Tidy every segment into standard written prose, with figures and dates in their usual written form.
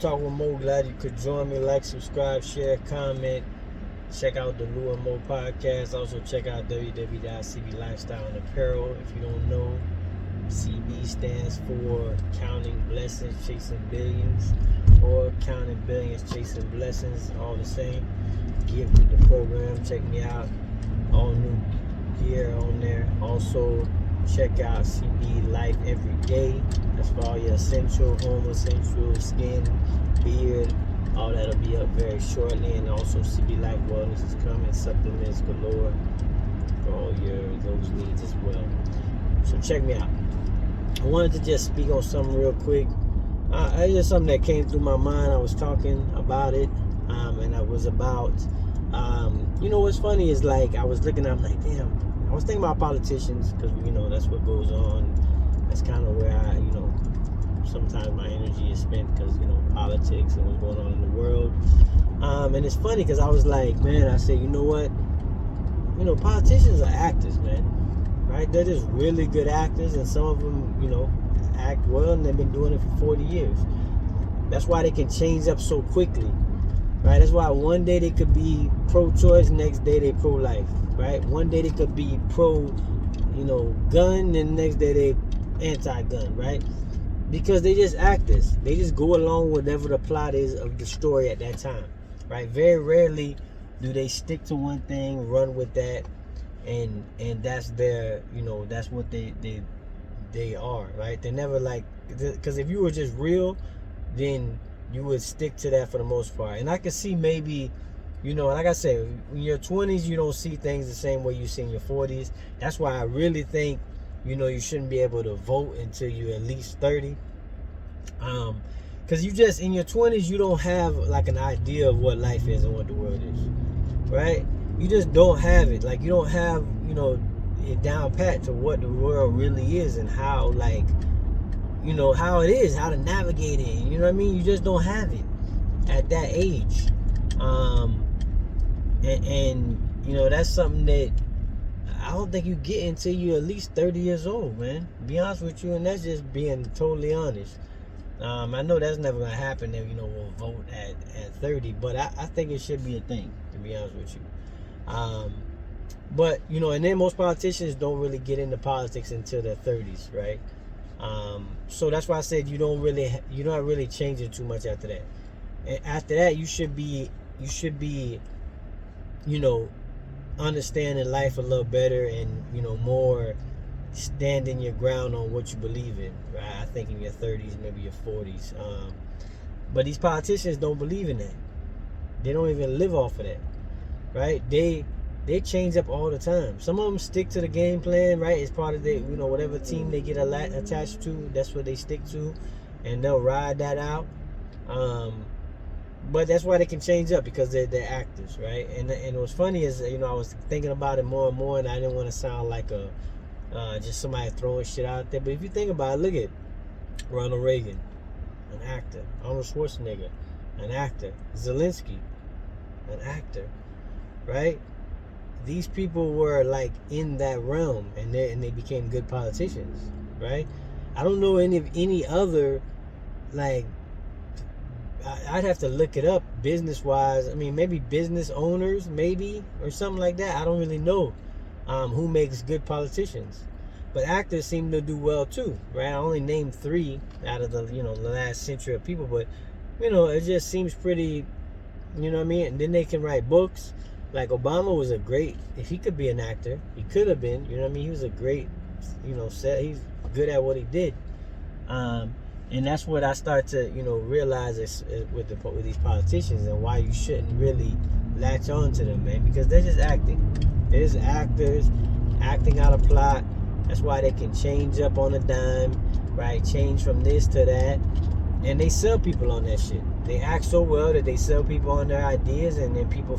Talk with Mo. Glad you could join me. Like, subscribe, share, comment. Check out the Lou and Mo podcast. Also, check out www.cb Lifestyle and Apparel. If you don't know, CB stands for Counting Blessings, Chasing Billions, or Counting Billions, Chasing Blessings, all the same. Give me the program. Check me out. All new gear on there. Also, check out CB Life Every Day. That's for all your essential, home essential, skin, beard. All that'll be up very shortly. And also CB Life Wellness is coming. Supplements galore for all those needs as well. So check me out. I wanted to just speak on something real quick. It's just something that came through my mind. I was talking about it, and I was about, what's funny is like I was looking at, I'm like, damn. I was thinking about politicians because that's what goes on. That's kind of where I, sometimes my energy is spent because politics and what's going on in the world. And it's funny because I was like, man, I said, you know what? Politicians are actors, man. Right? They're just really good actors, and some of them, act well, and they've been doing it for 40 years. That's why they can change up so quickly, right? That's why one day they could be pro-choice, next day they pro-life, right? One day they could be gun, and next day they anti-gun, right? Because they just actors. They just go along with whatever the plot is of the story at that time, right? Very rarely do they stick to one thing, run with that, and that's their, that's what they are, right? They're never like, because if you were just real, then you would stick to that for the most part. And I can see maybe, like I said, in your 20s, you don't see things the same way you see in your 40s. That's why I really think, you shouldn't be able to vote until you're at least 30. Because you just, in your 20s, you don't have like an idea of what life is and what the world is, right? You just don't have it. Like, you don't have, it down pat to what the world really is and how, like, how it is, how to navigate it. You know what I mean? You just don't have it at that age. And that's something that I don't think you get until you're at least 30 years old, man. To be honest with you, and that's just being totally honest. I know that's never gonna happen that we'll vote at 30, but I think it should be a thing, to be honest with you. But and then most politicians don't really get into politics until their 30s, right? So that's why I said you're not really changing too much after that. And after that, you should be understanding life a little better and more standing your ground on what you believe in, right? I think in your 30s, maybe your 40s. But these politicians don't believe in that. They don't even live off of that, right? They change up all the time. Some of them stick to the game plan, right? It's part of their, whatever team they get attached to, that's what they stick to, and they'll ride that out. But that's why they can change up, because they're actors, right? And what's funny is, I was thinking about it more and more, and I didn't want to sound like just somebody throwing shit out there. But if you think about it, look at Ronald Reagan, an actor. Arnold Schwarzenegger, an actor. Zelensky, an actor, right? These people were like in that realm, and they became good politicians, right? I don't know any other, like, I'd have to look it up business wise. I mean, maybe business owners, maybe, or something like that. I don't really know who makes good politicians, but actors seem to do well too, right? I only named 3 out of the the last century of people, but it just seems pretty, what I mean. And then they can write books. Like Obama was a great, if he could be an actor, he could have been, what I mean? He was a great, he's good at what he did. And that's what I start to, realize is with these politicians, and why you shouldn't really latch on to them, man, because they're just acting. They're just actors acting out a plot. That's why they can change up on a dime, right? Change from this to that. And they sell people on that shit. They act so well that they sell people on their ideas, and then people,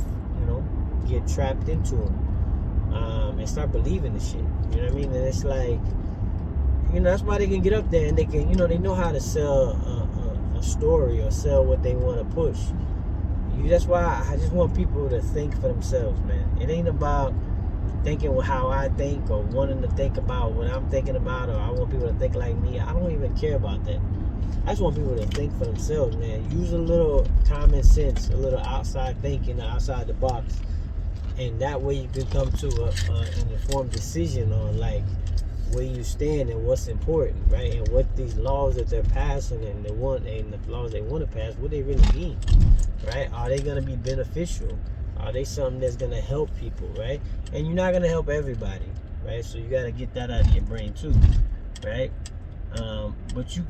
get trapped into them and start believing the shit. You know what I mean? And it's like, that's why they can get up there and they can, they know how to sell a story or sell what they want to push. That's why I just want people to think for themselves, man. It ain't about thinking how I think or wanting to think about what I'm thinking about, or I want people to think like me. I don't even care about that. I just want people to think for themselves, man. Use a little common sense, a little outside thinking, outside the box, and that way you can come to an informed decision on like where you stand and what's important, right? And what these laws that they're passing and the laws they want to pass, what they really mean, right? Are they going to be beneficial? Are they something that's going to help people, right? And you're not going to help everybody, right? So you got to get that out of your brain too, right? But you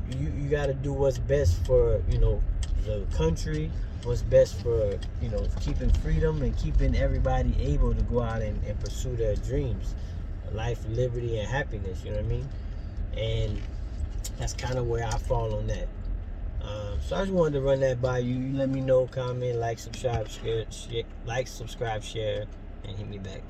got to do what's best for, the country, what's best for, keeping freedom and keeping everybody able to go out and pursue their dreams, life, liberty, and happiness. You know what I mean? And that's kind of where I fall on that. So I just wanted to run that by you. You let me know, comment, like, subscribe, share, and hit me back.